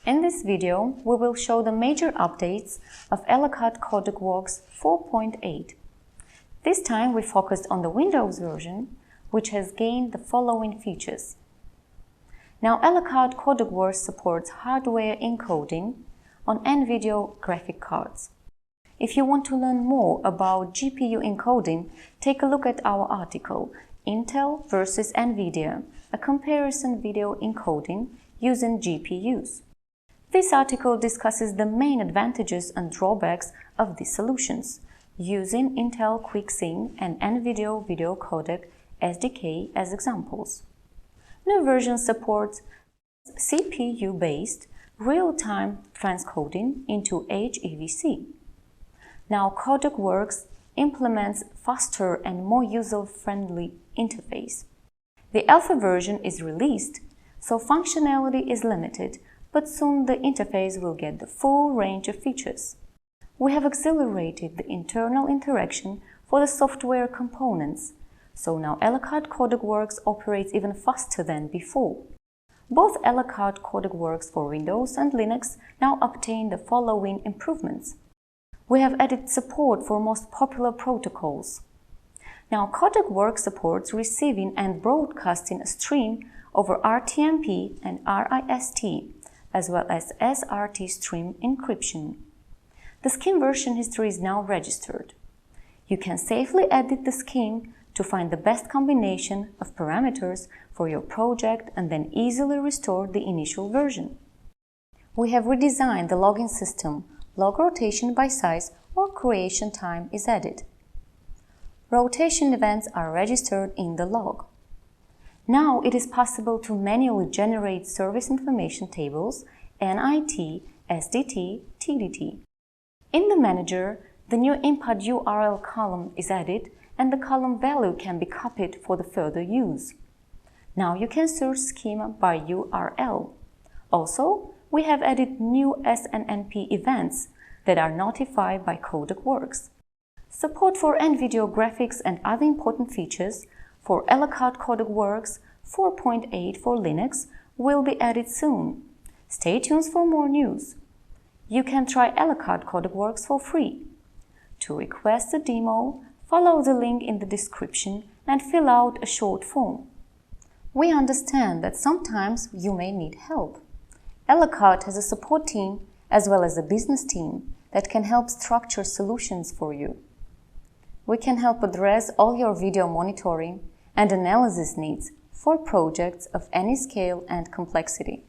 In this video, we will show the major updates of Elecard CodecWorks 4.8. This time we focused on the Windows version, which has gained the following features. Now, Elecard CodecWorks supports hardware encoding on NVIDIA graphic cards. If you want to learn more about GPU encoding, take a look at our article, Intel versus NVIDIA, a comparison video encoding using GPUs. This article discusses the main advantages and drawbacks of these solutions, using Intel QuickSync and NVIDIA Video Codec SDK as examples. New version supports CPU-based real-time transcoding into HEVC. Now, CodecWorks implements faster and more user-friendly interface. The alpha version is released, so functionality is limited, but soon the interface will get the full range of features. We have accelerated the internal interaction for the software components, so now Elecard CodecWorks operates even faster than before. Both Elecard CodecWorks for Windows and Linux now obtain the following improvements. We have added support for most popular protocols. Now, CodecWorks supports receiving and broadcasting a stream over RTMP and RIST, as well as SRT stream encryption. The scheme version history is now registered. You can safely edit the scheme to find the best combination of parameters for your project and then easily restore the initial version. We have redesigned the login system. Log rotation by size or creation time is added. Rotation events are registered in the log. Now it is possible to manually generate service information tables, NIT, SDT, TDT. In the manager, the new input URL column is added and the column value can be copied for the further use. Now you can search schema by URL. Also, we have added new SNMP events that are notified by CodecWorks. Support for NVIDIA graphics and other important features for Elecard CodecWorks 4.8 for Linux will be added soon. Stay tuned for more news. You can try Elecard CodecWorks for free. To request a demo, follow the link in the description and fill out a short form. We understand that sometimes you may need help. Elecard has a support team as well as a business team that can help structure solutions for you. We can help address all your video monitoring and analysis needs for projects of any scale and complexity.